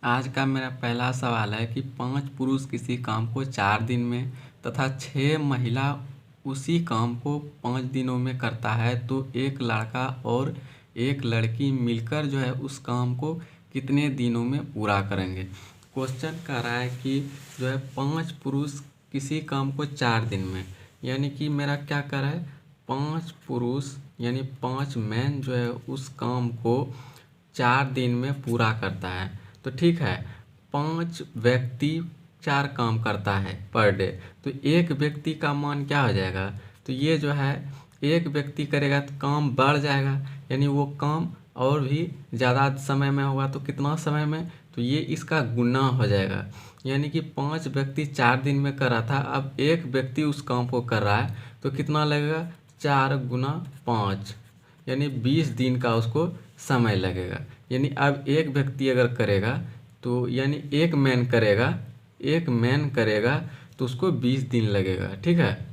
आज का मेरा पहला सवाल है कि 5 पुरुष किसी काम को 4 दिन में तथा 6 महिला उसी काम को 5 दिनों में करता है, तो एक लड़का और एक लड़की मिलकर जो है उस काम को कितने दिनों में पूरा करेंगे। क्वेश्चन कह रहा है कि जो है 5 पुरुष किसी काम को 4 दिन में, यानी कि मेरा क्या कर रहा है, 5 पुरुष यानी 5 मैन जो है उस काम को 4 दिन में पूरा करता है। तो ठीक है, 5 व्यक्ति 4 काम करता है पर डे, तो एक व्यक्ति का मान क्या हो जाएगा, तो ये जो है एक व्यक्ति करेगा तो काम बढ़ जाएगा, यानी वो काम और भी ज़्यादा समय में होगा। तो कितना समय में, तो ये इसका गुना हो जाएगा, यानी कि 5 व्यक्ति 4 दिन में कर रहा था, अब एक व्यक्ति उस काम को कर रहा है तो कितना लगेगा, 4 गुना 5 यानी 20 दिन का उसको समय लगेगा। यानी अब एक व्यक्ति अगर करेगा तो यानी एक मैन करेगा तो उसको 20 दिन लगेगा। ठीक है,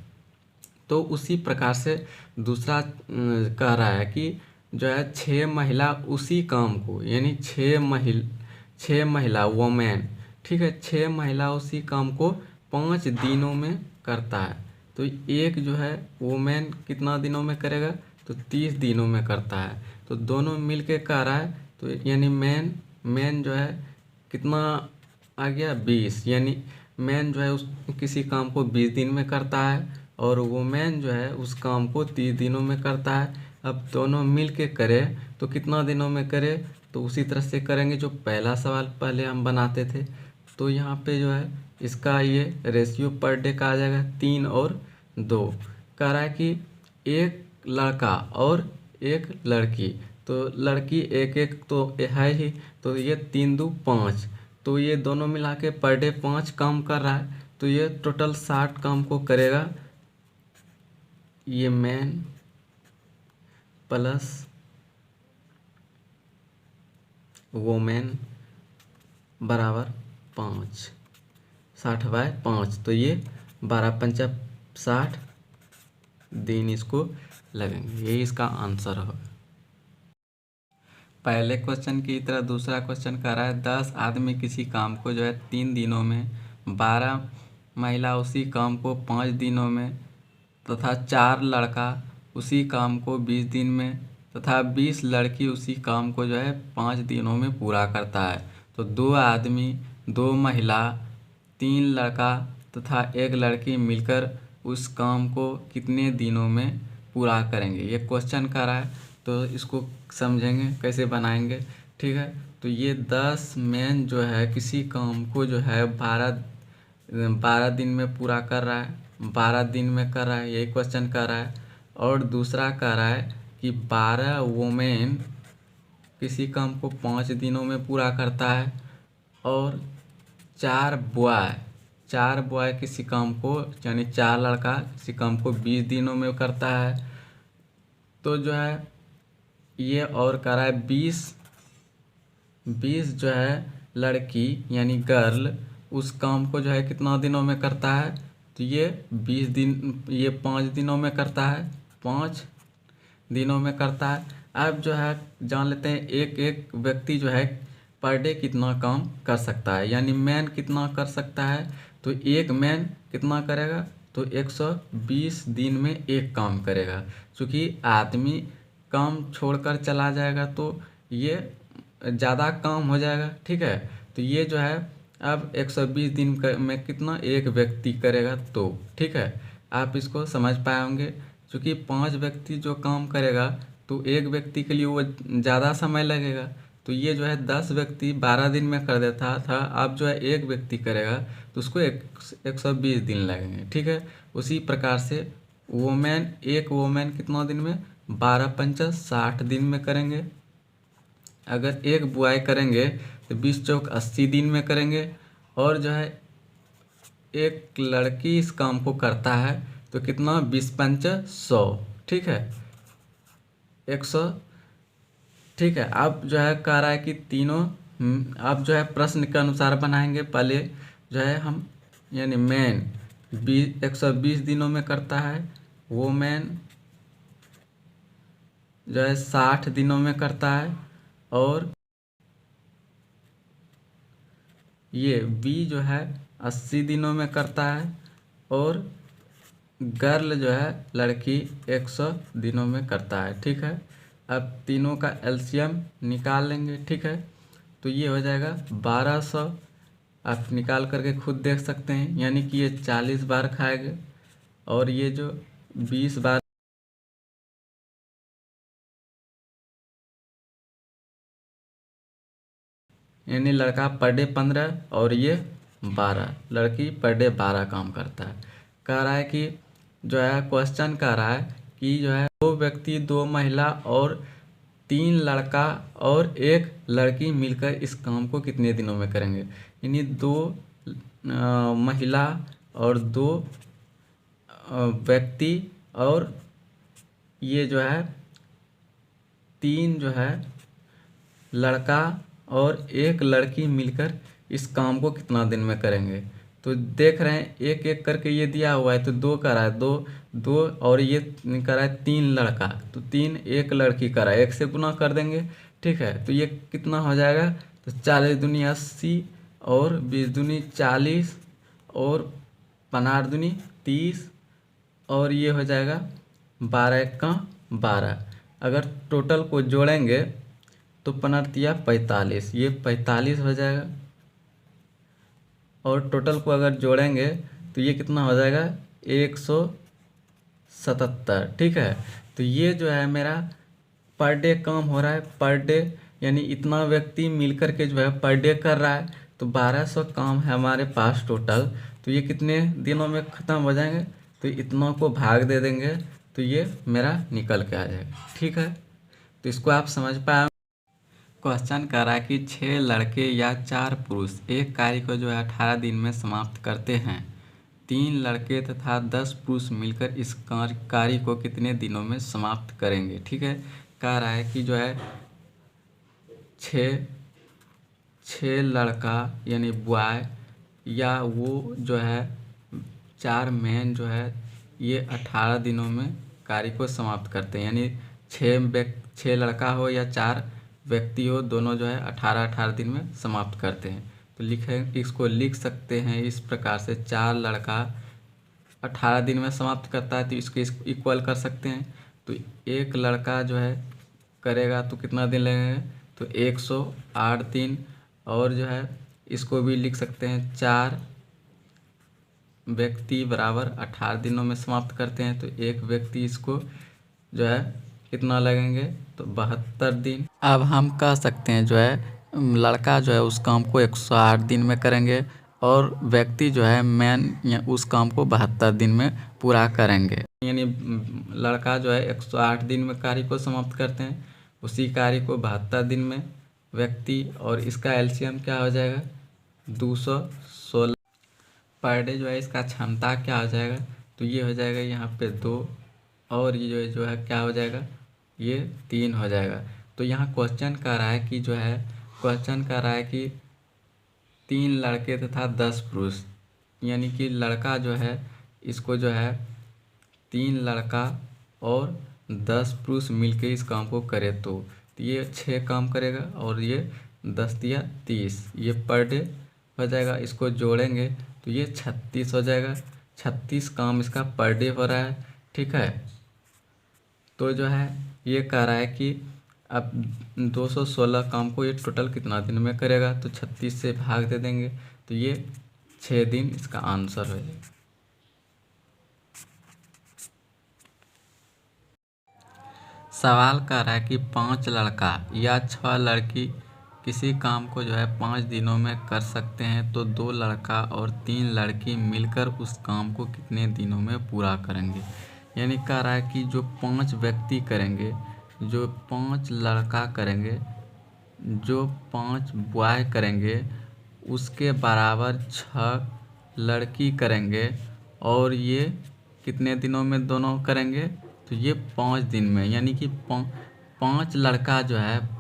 तो उसी प्रकार से दूसरा कह रहा है कि जो है 6 महिला उसी काम को, यानी 6 महिला वोमेन, ठीक है, 6 महिला उसी काम को 5 दिनों में करता है। तो एक जो है वोमेन कितना दिनों में करेगा, तो 30 दिनों में करता है। तो दोनों मिल के कह रहा है, तो यानी मैन जो है कितना आ गया, 20, यानी मैन जो है उस किसी काम को 20 दिन में करता है और वुमेन जो है उस काम को 30 दिनों में करता है। अब दोनों मिल के करें तो कितना दिनों में करे, तो उसी तरह से करेंगे जो पहला सवाल पहले हम बनाते थे। तो यहाँ पे जो है इसका ये रेशियो पर डे का आ जाएगा 3 और 2। कह रहा है कि एक लड़का और एक लड़की, तो लड़की एक एक तो है ही, तो ये 3 दू 5, तो ये दोनों मिला के पर डे 5 काम कर रहा है, तो ये टोटल 60 काम को करेगा। ये मैन प्लस वोमेन बराबर 5, 60/5, तो ये 12×5 = 60 दिन इसको लगेंगे। यही इसका आंसर होगा। पहले क्वेश्चन की तरह दूसरा क्वेश्चन कर रहा है 10 आदमी किसी काम को जो है 3 दिनों में, 12 महिला उसी काम को 5 दिनों में तथा 4 लड़का उसी काम को 20 दिन में तथा 20 लड़की उसी काम को जो है 5 दिनों में पूरा करता है। तो 2 आदमी, 2 महिला, 3 लड़का तथा 1 लड़की मिलकर उस काम को कितने दिनों में पूरा करेंगे। ये क्वेश्चन कर रहा है, तो इसको समझेंगे कैसे बनाएंगे। ठीक है, तो ये 10 मैन जो है किसी काम को जो है 12 दिन में पूरा कर रहा है, 12 दिन में कर रहा है, यही क्वेश्चन कर रहा है। और दूसरा कह रहा है कि 12 वोमेन किसी काम को 5 दिनों में पूरा करता है और 4 बॉय किसी काम को, यानी 4 लड़का किसी काम को 20 दिनों में करता है। तो जो है ये और कह रहा है 20 जो है लड़की यानी गर्ल उस काम को जो है कितना दिनों में करता है, तो ये 20 दिन, ये 5 दिनों में करता है, 5 दिनों में करता है। अब जो है जान लेते हैं एक एक व्यक्ति जो है पर डे कितना काम कर सकता है, यानी मैन कितना कर सकता है, तो एक मैन कितना करेगा, तो 120 दिन में एक काम करेगा। क्योंकि आदमी काम छोड़कर चला जाएगा तो ये ज़्यादा काम हो जाएगा। ठीक है, तो ये जो है अब 120 दिन में कितना एक व्यक्ति करेगा, तो ठीक है आप इसको समझ पाए होंगे। क्योंकि 5 व्यक्ति जो काम करेगा तो एक व्यक्ति के लिए वो ज़्यादा समय लगेगा, तो ये जो है 10 व्यक्ति 12 दिन में कर देता था, अब जो है एक व्यक्ति करेगा तो उसको 120 दिन लगेंगे। ठीक है, उसी प्रकार से एक वोमेन कितना दिन में, 12×5 = 60 दिन में करेंगे। अगर एक बॉय करेंगे तो 20×4 = 80 दिन में करेंगे। और जो है एक लड़की इस काम को करता है तो कितना, 20×5 = 100। ठीक है, 100। ठीक है, अब जो है कह रहा है कि तीनों अब जो है प्रश्न के अनुसार बनाएंगे। पहले जो है हम, यानी मैन 120 दिनों में करता है, वोमेन जो है 60 दिनों में करता है और ये बी जो है 80 दिनों में करता है और गर्ल जो है लड़की 100 दिनों में करता है। ठीक है, अब तीनों का एलसीएम निकाल लेंगे। ठीक है, तो ये हो जाएगा 1200। आप निकाल करके खुद देख सकते हैं, यानी कि ये 40 बार खाएगा और ये जो 20 बार, यानी लड़का पर डे 15 और ये 12, लड़की पर डे 12 काम करता है। कह रहा है कि जो है क्वेश्चन कह रहा है कि जो है 2 व्यक्ति 2 महिला और 3 लड़का और 1 लड़की मिलकर इस काम को कितने दिनों में करेंगे। यानी 2 महिला और 2 व्यक्ति और ये जो है 3 जो है लड़का और 1 लड़की मिलकर इस काम को कितना दिन में करेंगे। तो देख रहे हैं एक एक करके ये दिया हुआ है, तो 2 कर रहा है, 2 2 और ये कर रहा है 3 लड़का, तो 3 1 लड़की कर रहा है, 1 से गुना कर देंगे। ठीक है, तो ये कितना हो जाएगा, तो 40 दूनी 80 और 20 दूनी 40 और 15 दूनी 30 और ये हो जाएगा 12 का 12। अगर टोटल को जोड़ेंगे तो 15 45, ये 45 हो जाएगा और टोटल को अगर जोड़ेंगे तो ये कितना हो जाएगा 177। ठीक है, तो ये जो है मेरा पर डे काम हो रहा है, पर डे यानी इतना व्यक्ति मिलकर के जो है पर डे कर रहा है, तो 1200 काम है हमारे पास टोटल। तो ये कितने दिनों में ख़त्म हो जाएंगे, तो इतना को भाग दे देंगे तो ये मेरा निकल के आ जाएगा। ठीक है, तो इसको आप समझ पाए। क्वेश्चन कर रहा है कि 6 लड़के या 4 पुरुष एक कार्य को जो है 18 दिन में समाप्त करते हैं। 3 लड़के तथा 10 पुरुष मिलकर इस कार्य को कितने दिनों में समाप्त करेंगे। ठीक है, कह रहा है कि जो है 6 लड़का यानी बॉय या वो जो है 4 मैन जो है ये 18 दिनों में कार्य को समाप्त करते हैं। यानी 6 लड़का हो या 4 व्यक्ति हो, दोनों जो है 18 दिन में समाप्त करते हैं। तो इसको लिख सकते हैं इस प्रकार से, 4 लड़का 18 दिन में समाप्त करता है तो इसको इक्वल कर सकते हैं। तो 1 लड़का जो है करेगा तो कितना दिन लगेगा, तो 108 दिन। और जो है इसको भी लिख सकते हैं 4 व्यक्ति बराबर 18 दिनों में समाप्त करते हैं, तो 1 व्यक्ति इसको जो है कितना लगेंगे, तो 72 दिन। अब हम कह सकते हैं जो है लड़का जो है उस काम को 108 दिन में करेंगे और व्यक्ति जो है मैन या उस काम को 72 दिन में पूरा करेंगे। यानी लड़का जो है 108 दिन में कार्य को समाप्त करते हैं, उसी कार्य को 72 दिन में व्यक्ति, और इसका एलसीएम क्या हो जाएगा 216। पर डे जो है इसका क्षमता क्या हो जाएगा, तो ये हो जाएगा यहाँ पे 2 और ये जो है क्या हो जाएगा, ये 3 हो जाएगा। तो यहाँ क्वेश्चन कर रहा है कि जो है क्वेश्चन कर रहा है कि 3 लड़के तथा 10 पुरुष, यानी कि लड़का जो है इसको जो है 3 लड़का और 10 पुरुष मिलके इस काम को करे तो ये 6 काम करेगा और ये 10 या 30, ये पर डे हो जाएगा। इसको जोड़ेंगे तो ये 36 हो जाएगा, 36 काम इसका पर डे हो रहा है। ठीक है, तो जो है ये कह रहा है कि अब 216 काम को ये टोटल कितना दिन में करेगा, तो 36 से भाग दे देंगे तो ये 6 दिन इसका आंसर हो जाएगा। सवाल कर रहा है कि 5 लड़का या 6 लड़की किसी काम को जो है 5 दिनों में कर सकते हैं, तो 2 लड़का और 3 लड़की मिलकर उस काम को कितने दिनों में पूरा करेंगे। यानी कह रहा है कि जो 5 व्यक्ति करेंगे, जो 5 लड़का करेंगे, जो 5 बॉय करेंगे, उसके बराबर 6 लड़की करेंगे और ये कितने दिनों में दोनों करेंगे, तो ये 5 दिन में। यानी कि 5 लड़का जो है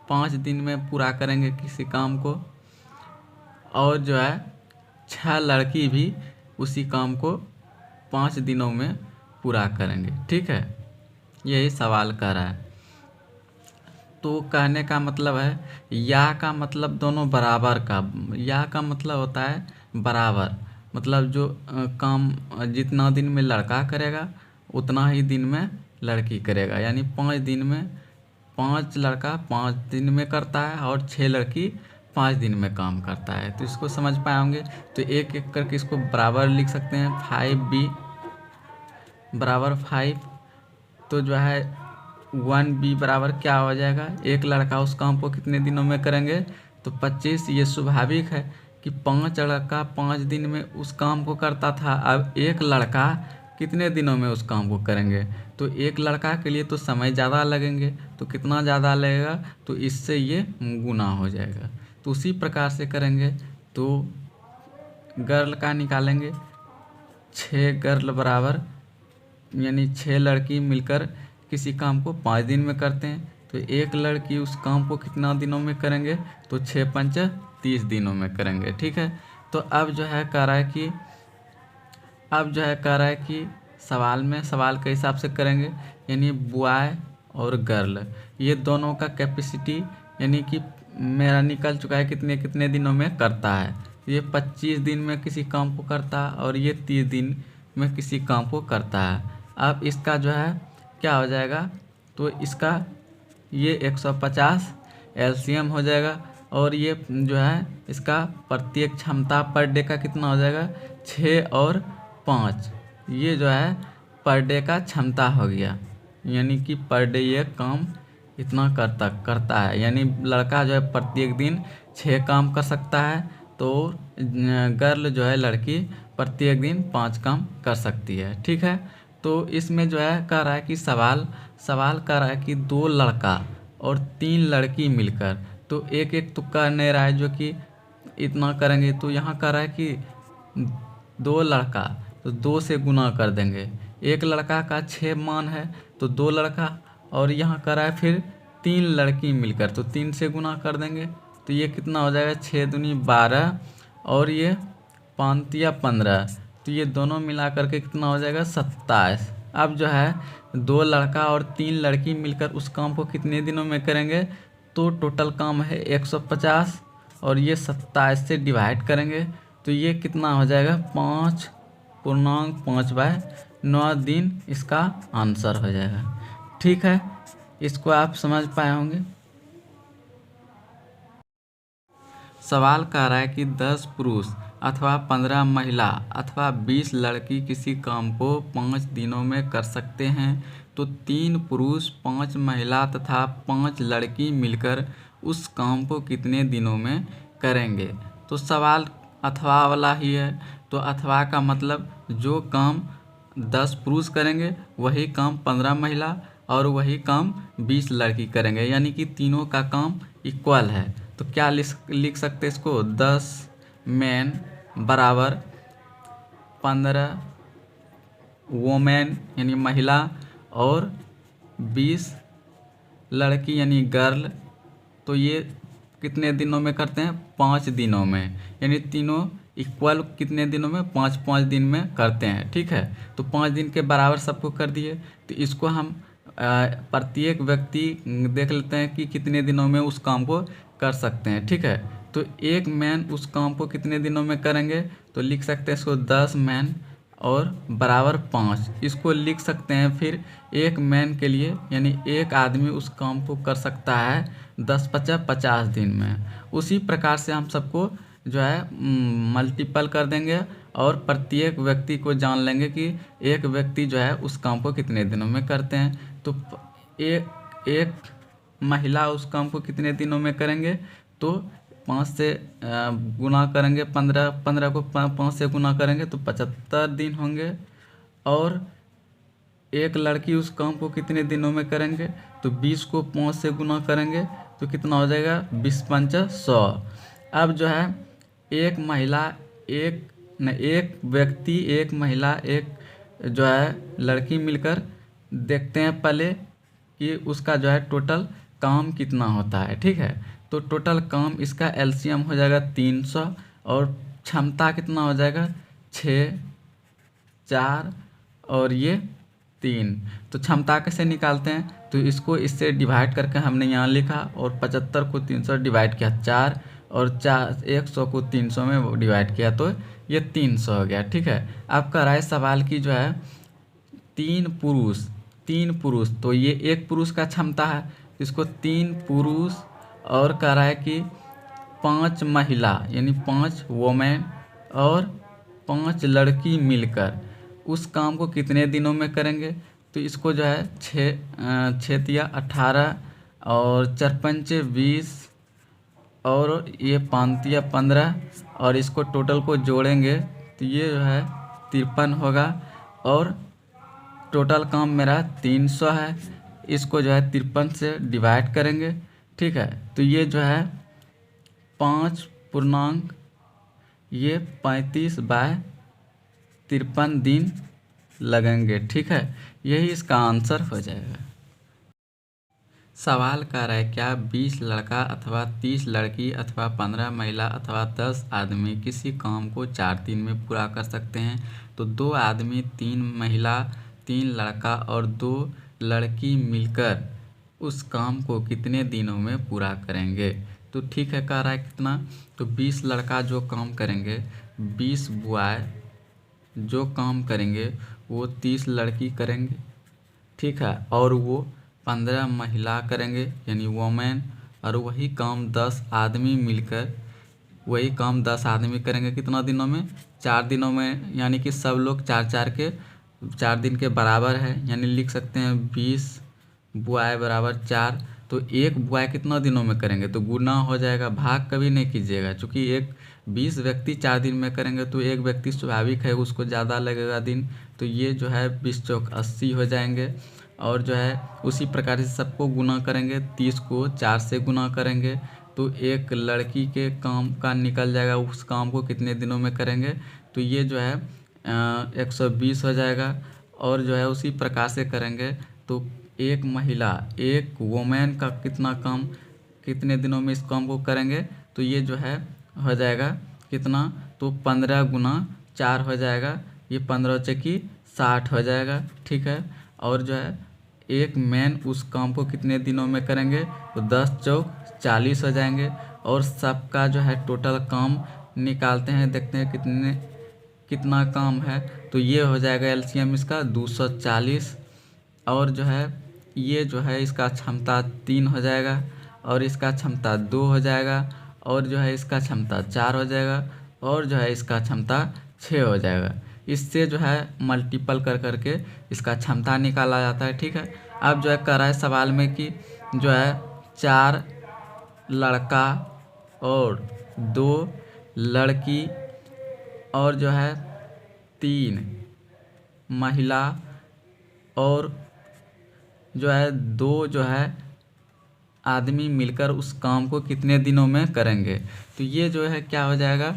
5 दिन में पूरा करेंगे किसी काम को, और जो है 6 लड़की भी उसी काम को 5 दिनों में पूरा करेंगे। ठीक है, यही सवाल कर रहा है। तो कहने का मतलब है या का मतलब दोनों बराबर का, या का मतलब होता है बराबर, मतलब जो काम जितना दिन में लड़का करेगा उतना ही दिन में लड़की करेगा। यानी 5 दिन में 5 लड़का 5 दिन में करता है और 6 लड़की 5 दिन में काम करता है। तो इसको समझ पाए होंगे। तो एक एक करके इसको बराबर लिख सकते हैं। 5b बराबर 5, तो जो है 1b बराबर क्या हो जाएगा, एक लड़का उस काम को कितने दिनों में करेंगे, तो 25। ये स्वाभाविक है कि 5 लड़का 5 दिन में उस काम को करता था, अब एक लड़का कितने दिनों में उस काम को करेंगे। तो एक लड़का के लिए तो समय ज़्यादा लगेंगे, तो कितना ज़्यादा लगेगा, तो इससे ये गुना हो जाएगा। तो उसी प्रकार से करेंगे तो गर्ल का निकालेंगे। 6 गर्ल बराबर, यानी 6 लड़की मिलकर किसी काम को 5 दिन में करते हैं, तो एक लड़की उस काम को कितना दिनों में करेंगे, तो 6 पंच 30 दिनों में करेंगे। ठीक है। तो अब जो है कह रहा है कि सवाल के हिसाब से करेंगे, यानी बॉय और गर्ल ये दोनों का कैपेसिटी यानी कि मेरा निकल चुका है कितने कितने दिनों में करता है। ये 25 दिन में किसी काम को करता है और ये 30 दिन में किसी काम को करता है। अब इसका जो है क्या हो जाएगा, तो इसका ये 150 एलसीएम हो जाएगा, और ये जो है इसका प्रत्येक क्षमता पर डे का कितना हो जाएगा, 6 और 5, ये जो है पर डे का क्षमता हो गया। यानी कि पर डे ये काम इतना करता है। यानी लड़का जो है प्रत्येक दिन 6 काम कर सकता है, तो गर्ल जो है लड़की प्रत्येक दिन 5 काम कर सकती है। ठीक है। तो इसमें जो है कह रहा है कि सवाल कह रहा है कि 2 लड़का और 3 लड़की मिलकर, तो एक एक तुक्का नहीं रहा है जो कि इतना करेंगे। तो यहाँ कह रहा है कि 2 लड़का, तो 2 से गुना कर देंगे। एक लड़का का 6 मान है, तो 2 लड़का, और यहाँ कह रहा है फिर 3 लड़की मिलकर, तो 3 से गुना कर देंगे। तो ये कितना हो जाएगा, 6 दूनी 12 और ये 5 या 15, तो ये दोनों मिला करके कितना हो जाएगा, 27। अब जो है 2 लड़का और 3 लड़की मिलकर उस काम को कितने दिनों में करेंगे, तो टोटल काम है 150 और ये 27 से डिवाइड करेंगे, तो ये कितना हो जाएगा, 5.5/9 दिन इसका आंसर हो जाएगा। ठीक है, इसको आप समझ पाए होंगे। सवाल कह रहा है कि 10 पुरुष अथवा 15 महिला अथवा 20 लड़की किसी काम को 5 दिनों में कर सकते हैं, तो 3 पुरुष 5 महिला तथा 5 लड़की मिलकर उस काम को कितने दिनों में करेंगे। तो सवाल अथवा वाला ही है, तो अथवा का मतलब जो काम 10 पुरुष करेंगे वही काम 15 महिला और वही काम 20 लड़की करेंगे, यानी कि तीनों का काम इक्वल है। तो क्या लिख सकते हैं इसको, 10 मैन बराबर 15 वोमेन यानी महिला और 20 लड़की यानी गर्ल, तो ये कितने दिनों में करते हैं, 5 दिनों में, यानी तीनों इक्वल कितने दिनों में, 5-5 दिन में करते हैं। ठीक है। तो 5 दिन के बराबर सबको कर दिए, तो इसको हम प्रत्येक व्यक्ति देख लेते हैं कि कितने दिनों में उस काम को कर सकते हैं। ठीक है। तो एक मैन उस काम को कितने दिनों में करेंगे, तो लिख सकते हैं इसको 10 मैन और बराबर 5, इसको लिख सकते हैं। फिर एक मैन के लिए यानी एक आदमी उस काम को कर सकता है 10-50 दिन में। उसी प्रकार से हम सबको जो है मल्टीपल कर देंगे और प्रत्येक व्यक्ति को जान लेंगे कि एक व्यक्ति जो है उस काम को कितने दिनों में करते हैं। तो एक महिला उस काम को कितने दिनों में करेंगे, तो 5 से गुना करेंगे, 15 को 5 से गुना करेंगे तो 75 दिन होंगे। और एक लड़की उस काम को कितने दिनों में करेंगे, तो 20 को 5 से गुना करेंगे तो कितना हो जाएगा, 20 पंच 100। अब जो है एक व्यक्ति एक महिला एक जो है लड़की मिलकर देखते हैं पहले कि उसका जो है टोटल काम कितना होता है। ठीक है। तो टोटल काम इसका एलसीएम हो जाएगा 300 और क्षमता कितना हो जाएगा, 6, 4 और ये 3। तो क्षमता कैसे निकालते हैं, तो इसको इससे डिवाइड करके हमने यहाँ लिखा और 75 को 300 डिवाइड किया 4 और 100 को 300 में डिवाइड किया तो ये 300 हो गया। ठीक है, अब कह रहा है सवाल की जो है तीन पुरुष तो ये एक पुरुष का क्षमता है, इसको 3 पुरुष और कह रहा है कि 5 महिला यानी 5 वोमेन और 5 लड़की मिलकर उस काम को कितने दिनों में करेंगे। तो इसको जो है 6 तिया 18 और 4 पंचे 20 और ये 5 तिया 15 और इसको टोटल को जोड़ेंगे तो ये जो है 53 होगा और टोटल काम मेरा 300 है। इसको जो है 53 से डिवाइड करेंगे। ठीक है, तो ये जो है 5 पूर्णांक ये 35/53 दिन लगेंगे। ठीक है, यही इसका आंसर हो जाएगा। सवाल कर रहा है क्या 20 लड़का अथवा 30 लड़की अथवा 15 महिला अथवा 10 आदमी किसी काम को 4 दिन में पूरा कर सकते हैं। तो 2 आदमी 3 महिला 3 लड़का और 2 लड़की मिलकर उस काम को कितने दिनों में पूरा करेंगे। तो ठीक है, कह रहा है कितना, तो 20 लड़का जो काम करेंगे 20 बॉय जो काम करेंगे वो 30 लड़की करेंगे। ठीक है, और वो 15 महिला करेंगे यानी वोमेन, और वही काम 10 आदमी मिलकर वही काम 10 आदमी करेंगे कितना दिनों में, 4 दिनों में। यानी कि सब लोग 4 के 4 दिन के बराबर है, यानी लिख सकते हैं 20 बॉय बराबर 4। तो एक बॉय कितना दिनों में करेंगे, तो गुना हो जाएगा, भाग कभी नहीं कीजिएगा, क्योंकि 20 व्यक्ति 4 दिन में करेंगे तो एक व्यक्ति स्वाभाविक है उसको ज़्यादा लगेगा दिन। तो ये जो है 20 चौक 80 हो जाएंगे। और जो है उसी प्रकार से सबको गुना करेंगे, 30 को 4 से गुना करेंगे तो एक लड़की के काम का निकल जाएगा, उस काम को कितने दिनों में करेंगे। तो ये जो है 120 हो जाएगा। और जो है उसी प्रकार से करेंगे तो एक महिला एक वोमेन का कितना काम कितने दिनों में इस काम को करेंगे। तो ये जो है हो जाएगा कितना, तो 15 गुना 4 हो जाएगा, ये 15 चौकी 60 हो जाएगा। ठीक है, और जो है एक मैन उस काम को कितने दिनों में करेंगे, तो 10 चौक 40 हो जाएंगे। और सबका जो है टोटल काम निकालते हैं, देखते हैं कितना काम है। तो ये हो जाएगा एलसीएम इसका 240। और जो है ये जो है इसका क्षमता 3 हो जाएगा और इसका क्षमता 2 हो जाएगा और जो है इसका क्षमता 4 हो जाएगा और जो है इसका क्षमता 6 हो जाएगा। इससे जो है मल्टीपल कर करके इसका क्षमता निकाला जाता है। ठीक है, अब जो है कह रहा है सवाल में कि जो है 4 लड़का और 2 लड़की और जो है 3 महिला और जो है 2 जो है आदमी मिलकर उस काम को कितने दिनों में करेंगे। तो ये जो है क्या हो जाएगा,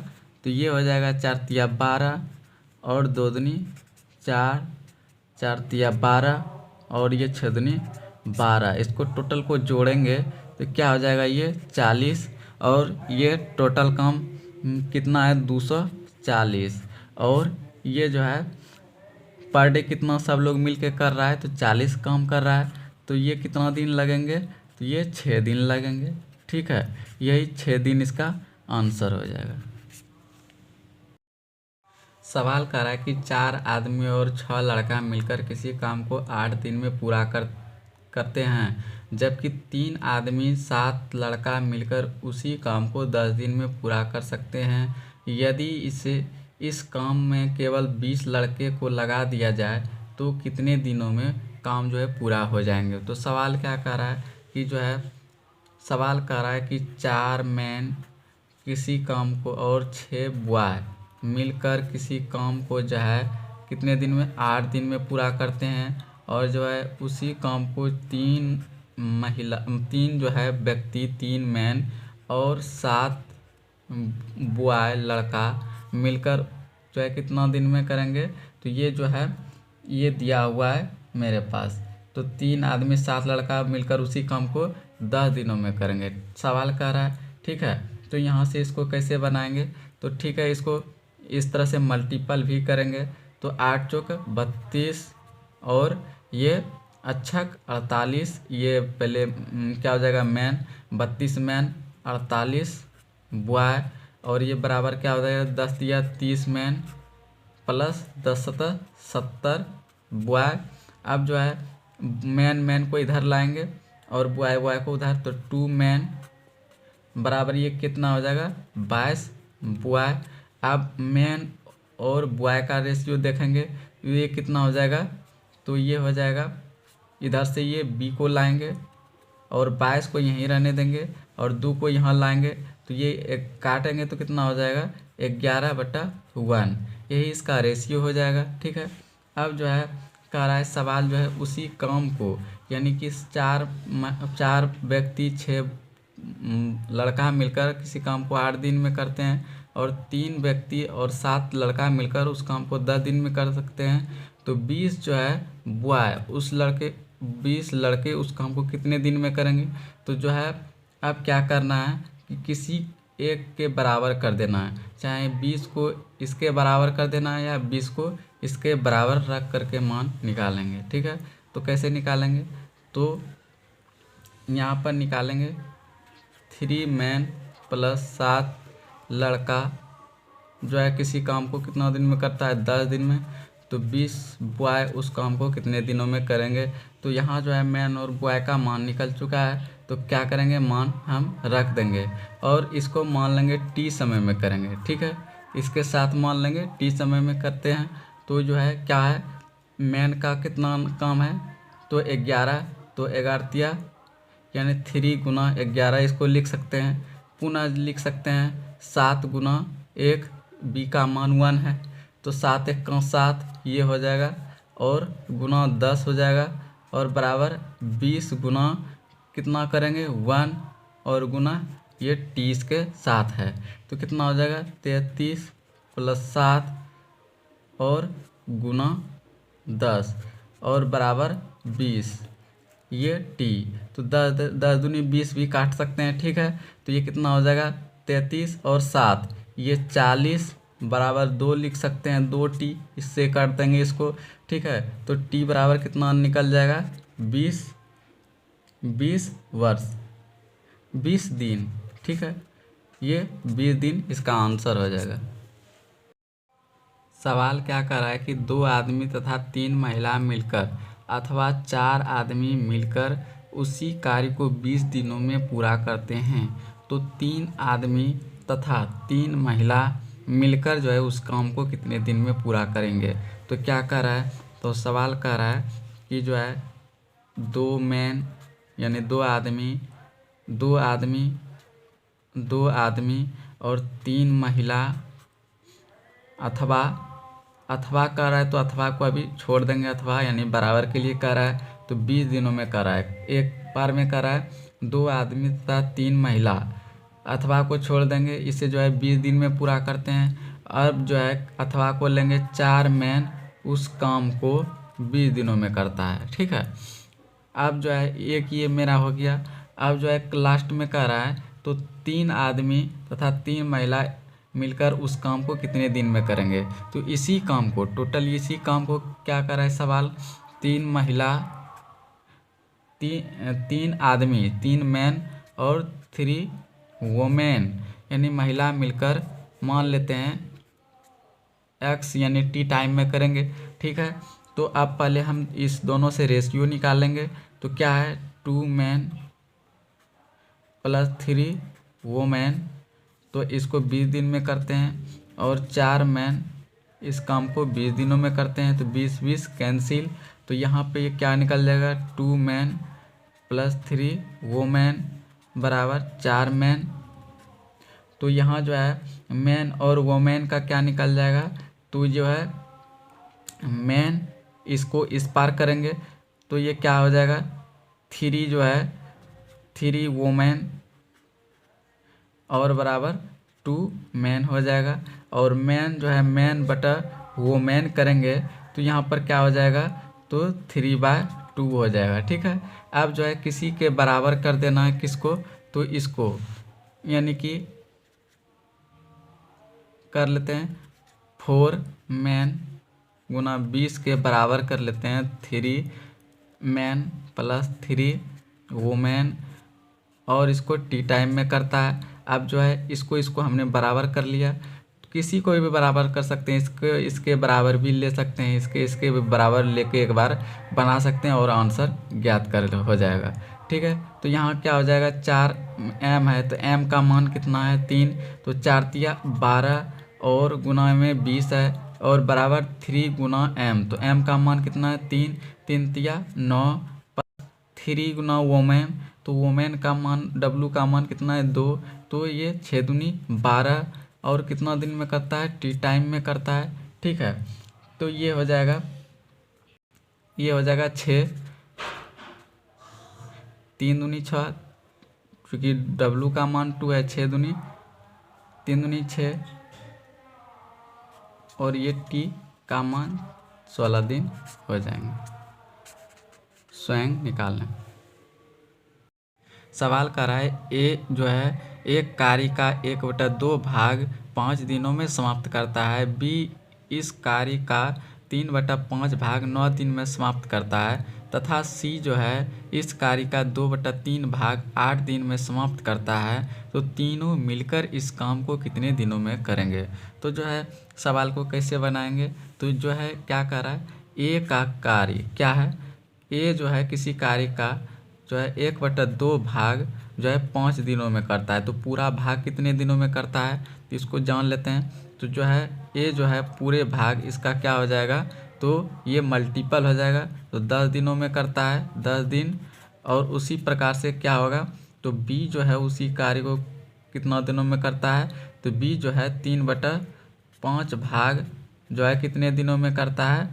तो ये हो जाएगा 4 तिया 12 और 2 दूनी 4, 4 तिया 12 और ये 6 दूनी 12। इसको टोटल को जोड़ेंगे तो क्या हो जाएगा, ये 40 और ये टोटल काम कितना है 240। और ये जो है पर डे कितना सब लोग मिल के कर रहा है, तो 40 काम कर रहा है। तो ये कितना दिन लगेंगे, तो ये 6 दिन लगेंगे। ठीक है, यही 6 दिन इसका आंसर हो जाएगा। सवाल कर रहा है कि 4 आदमी और 6 लड़का मिलकर किसी काम को 8 दिन में पूरा करते हैं, जबकि 3 आदमी 7 लड़का मिलकर उसी काम को 10 दिन में पूरा कर सकते हैं। यदि इस काम में केवल 20 लड़के को लगा दिया जाए तो कितने दिनों में काम जो है पूरा हो जाएंगे। तो सवाल क्या कर रहा है कि जो है सवाल कर रहा है कि 4 मैन किसी काम को और 6 बॉय मिलकर किसी काम को जो है कितने दिन में 8 दिन में पूरा करते हैं। और जो है उसी काम को 3 जो है व्यक्ति 3 मैन और 7 बॉय लड़का मिलकर जो है कितना दिन में करेंगे। तो ये जो है ये दिया हुआ है मेरे पास, तो 3 आदमी 7 लड़का मिलकर उसी काम को 10 दिनों में करेंगे, सवाल कर रहा है। ठीक है, तो यहाँ से इसको कैसे बनाएंगे, तो ठीक है इसको इस तरह से मल्टीपल भी करेंगे। तो 8 चौक 32 और ये अच्छक 48, ये पहले क्या हो जाएगा मैन, 32 मैन 48 बॉय, और ये बराबर क्या हो जाएगा 10 दिया 30 मैन प्लस 10 सतह 70 बॉय। अब जो है मैन मैन को इधर लाएंगे और बॉय बॉय को उधर, तो 2 मैन बराबर ये कितना हो जाएगा 22 बॉय। अब मैन और बॉय का रेशियो देखेंगे ये कितना हो जाएगा, तो ये हो जाएगा इधर से ये बी को लाएंगे और 22 को यहीं रहने देंगे और 2 को यहाँ लाएंगे, तो ये एक काटेंगे तो कितना हो जाएगा 11/1, यही इसका रेशियो हो जाएगा। ठीक है, अब जो है कह रहा है सवाल जो है उसी काम को, यानी कि चार व्यक्ति 6 लड़का मिलकर किसी काम को 8 दिन में करते हैं और 3 व्यक्ति और 7 लड़का मिलकर उस काम को 10 दिन में कर सकते हैं, तो 20 जो है बॉय 20 लड़के उस काम को कितने दिन में करेंगे। तो जो है अब क्या करना है कि किसी एक के बराबर कर देना है, चाहे 20 को इसके बराबर कर देना है या 20 को इसके बराबर रख करके मान निकालेंगे। ठीक है, तो कैसे निकालेंगे, तो यहाँ पर निकालेंगे 3 मैन प्लस 7 लड़का जो है किसी काम को कितना दिन में करता है 10 दिन में, तो 20 बॉय उस काम को कितने दिनों में करेंगे। तो यहाँ जो है मैन और बॉय का मान निकल चुका है, तो क्या करेंगे मान हम रख देंगे और इसको मान लेंगे टी समय में करेंगे। ठीक है, इसके साथ मान लेंगे टी समय में करते हैं, तो जो है क्या है मैन का कितना काम है, तो 11, तो 11 यानी 3 गुना 11 इसको लिख सकते हैं, पुनः लिख सकते हैं 7 गुना 1, बी का मान 1 है, तो 7 1 का 7 ये हो जाएगा और गुना 10 हो जाएगा और बराबर 20 गुना कितना करेंगे 1 और गुना ये 30 के साथ है, तो कितना हो जाएगा 33 प्लस 7 और गुना 10 और बराबर 20 ये टी, तो 10 दूनी 20 भी काट सकते हैं। ठीक है, तो ये कितना हो जाएगा 33 और 7 ये 40 बराबर 2 लिख सकते हैं 2 टी, इससे काट देंगे इसको। ठीक है, तो टी बराबर कितना निकल जाएगा 20 वर्ष 20 दिन। ठीक है, ये 20 दिन इसका आंसर हो जाएगा। सवाल क्या कर रहा है कि 2 आदमी तथा 3 महिला मिलकर अथवा 4 आदमी मिलकर उसी कार्य को 20 दिनों में पूरा करते हैं, तो 3 आदमी तथा 3 महिला मिलकर जो है उस काम को कितने दिन में पूरा करेंगे। तो क्या कर रहा है, तो सवाल कर रहा है कि जो है 2 मैन यानी 2 आदमी और 3 महिला अथवा कर रहा है, तो अथवा को अभी छोड़ देंगे, अथवा यानी बराबर के लिए कर रहा है, तो 20 दिनों में कर रहा है। एक बार में कर रहा है 2 आदमी तथा 3 महिला, अथवा को छोड़ देंगे, इसे जो है 20 दिन में पूरा करते हैं। अब जो है अथवा को लेंगे 4 मैन उस काम को 20 दिनों में करता है। ठीक है, अब जो है एक ये मेरा हो गया। अब जो है लास्ट में कर रहा है तो 3 आदमी तथा 3 महिला मिलकर उस काम को कितने दिन में करेंगे। तो इसी काम को टोटल इसी काम को क्या कर रहा है सवाल, 3 आदमी 3 मैन और 3 वोमेन यानी महिला मिलकर मान लेते हैं एक्स यानी टी टाइम में करेंगे। ठीक है, तो अब पहले हम इस दोनों से रेशियो निकालेंगे, तो क्या है 2 मैन प्लस 3 वोमेन, तो इसको 20 दिन में करते हैं और 4 मैन इस काम को 20 दिनों में करते हैं, तो 20 कैंसिल, तो यहाँ पे ये क्या निकल जाएगा 2 मैन प्लस 3 वोमेन बराबर 4 मैन। तो यहाँ जो है मैन और वोमेन का क्या निकल जाएगा, तो जो है मैन इसको इस पार करेंगे तो ये क्या हो जाएगा 3 जो है 3 वोमेन और बराबर 2 मैन हो जाएगा, और मैन जो है मैन बटा वोमेन करेंगे तो यहाँ पर क्या हो जाएगा, तो 3/2 हो जाएगा। ठीक है, अब जो है किसी के बराबर कर देना है किसको, तो इसको यानी कि कर लेते हैं 4 मैन गुना 20 के बराबर कर लेते हैं 3 मैन प्लस 3 वुमेन, और इसको टी टाइम में करता है। अब जो है इसको हमने बराबर कर लिया, किसी को भी बराबर कर सकते हैं, इसके बराबर भी ले सकते हैं, इसके बराबर लेके एक बार बना सकते हैं और आंसर ज्ञात कर हो जाएगा। ठीक है, तो यहाँ क्या हो जाएगा, 4 m है तो m का मान कितना है 3, तो 4 तिया 12 और गुना में 20 है और बराबर 3 गुना m, तो m का मान कितना है 3, 3 तिया 9, 3 गुना वोमेन, तो वोमेन का मान w का मान कितना है 2, तो ये 6 दूनी 12 और कितना दिन में करता है, टी टाइम में करता है। ठीक है, तो ये हो जाएगा 6, 3 दूनी 6, क्योंकि w का मान 2 है, 6 दूनी 3 दूनी 6 और ये टी का मान 16 दिन हो जाएंगे। स्वयं निकाल लें। सवाल कर रहा है ए जो है एक कार्य का 1/2 भाग 5 दिनों में समाप्त करता है, बी इस कार्य का 3/5 भाग 9 दिन में समाप्त करता है, तथा सी जो है इस कार्य का 2/3 भाग 8 दिन में समाप्त करता है, तो तीनों मिलकर इस काम को कितने दिनों में करेंगे। तो जो है सवाल को कैसे बनाएंगे, तो जो है क्या कर रहा है, ए का कार्य क्या है, ए जो है किसी कार्य का जो है 1/2 भाग जो है 5 दिनों में करता है, तो पूरा भाग कितने दिनों में करता है, तो इसको जान लेते हैं। तो जो है ए जो है पूरे भाग इसका क्या हो जाएगा, तो ये मल्टीपल हो जाएगा, तो 10 दिनों में करता है 10 दिन। और उसी प्रकार से क्या होगा, तो बी जो है उसी कार्य को कितना दिनों में करता है, तो बी जो है 3/5 भाग जो है कितने दिनों में करता है,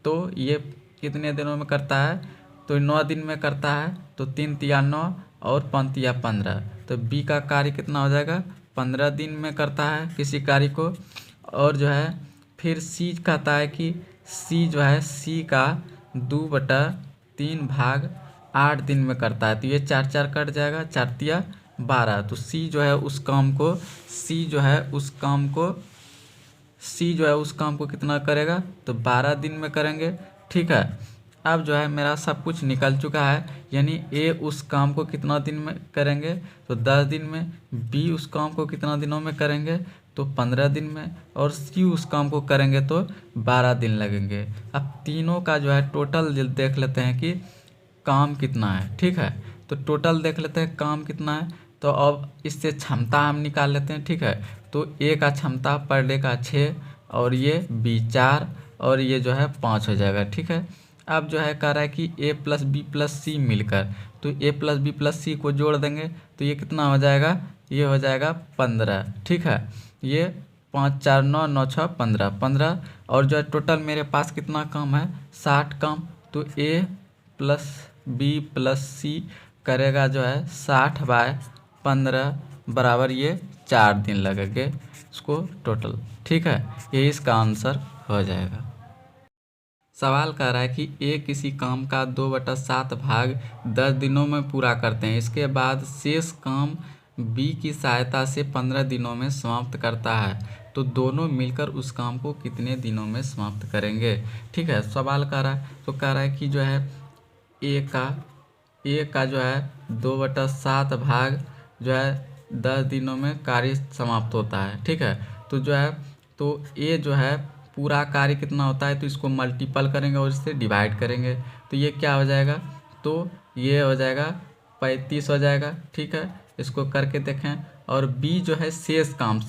तो ये कितने दिनों में करता है, तो 9 दिन में करता है, तो 3 तिया 9 और 5 तिया 15, तो बी का कार्य कितना हो जाएगा 15 दिन में करता है किसी कार्य को। और जो है फिर सी कहता है कि सी जो है सी का 2/3 भाग 8 दिन में करता है, तो ये 4 4 कट जाएगा, 4 तिया 12, तो सी जो है उस काम को कितना करेगा, तो 12 दिन में करेंगे। ठीक है, अब जो है मेरा सब कुछ निकल चुका है, यानी ए उस काम को कितना दिन में करेंगे, तो 10 दिन में, बी उस काम को कितना दिनों में करेंगे, तो 15 दिन में, और सी उस काम को करेंगे तो 12 दिन लगेंगे। अब तीनों का जो है टोटल देख लेते हैं कि काम कितना है। ठीक है, तो टोटल देख लेते हैं काम कितना है, तो अब इससे क्षमता हम निकाल लेते हैं। ठीक है, तो ए का क्षमता पर डे का 6 और ये बी 4 और ये जो है 5 हो जाएगा। ठीक है, अब जो है कह रहा है कि ए प्लस बी प्लस सी मिलकर, तो ए प्लस बी प्लस सी को जोड़ देंगे तो ये कितना हो जाएगा, ये हो जाएगा 15। ठीक है, ये 5 4 9 9 6 15 और जो है टोटल मेरे पास कितना काम है 60 काम, तो ए प्लस बी प्लस सी करेगा जो है 60/15 बराबर ये 4 दिन लगेंगे इसको टोटल। ठीक है, ये इसका आंसर हो जाएगा। सवाल कर रहा है कि ए किसी काम का 2/7 भाग 10 दिनों में पूरा करते हैं, इसके बाद शेष काम बी की सहायता से 15 दिनों में समाप्त करता है, तो दोनों मिलकर उस काम को कितने दिनों में समाप्त करेंगे। ठीक है, सवाल कर रहा है तो कह रहा है कि जो है ए का जो है 2/7 भाग जो है 10 दिनों में कार्य समाप्त होता है। ठीक है, तो जो है तो ए जो है पूरा कार्य कितना होता है, तो इसको मल्टीपल करेंगे और इससे डिवाइड करेंगे, तो ये क्या हो जाएगा, तो ये हो जाएगा 35 हो जाएगा। ठीक है, इसको करके देखें। और बी जो है शेष काम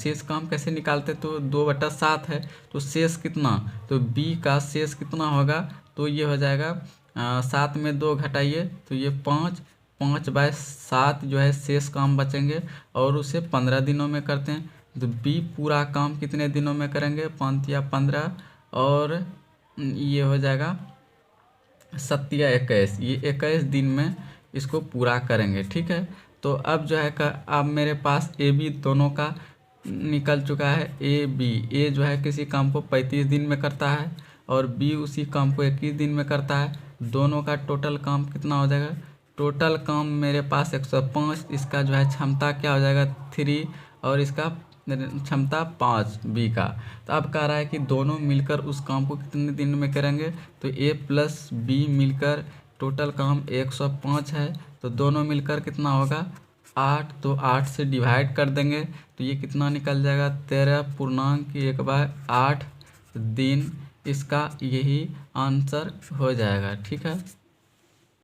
कैसे निकालते, तो 2/7 है, तो शेष कितना, तो बी का शेष कितना होगा, तो ये हो जाएगा 7 में 2 घटाइए तो ये 5/7 जो है शेष काम बचेंगे और उसे 15 दिनों में करते हैं, तो बी पूरा काम कितने दिनों में करेंगे, 5 या 15 और ये हो जाएगा 7 या 21, ये 21 दिन में इसको पूरा करेंगे। ठीक है, तो अब जो है अब मेरे पास ए बी दोनों का निकल चुका है। ए जो है किसी काम को 35 दिन में करता है और बी उसी काम को 21 दिन में करता है, दोनों का टोटल काम कितना हो जाएगा, टोटल काम मेरे पास 105, इसका जो है क्षमता क्या हो जाएगा 3 और इसका क्षमता 5 बी का। तो अब कह रहा है कि दोनों मिलकर उस काम को कितने दिन में करेंगे, तो ए प्लस बी मिलकर टोटल काम 105 है, तो दोनों मिलकर कितना होगा 8। तो 8 से डिवाइड कर देंगे तो ये कितना निकल जाएगा 13.1/8 दिन। इसका यही आंसर हो जाएगा। ठीक है।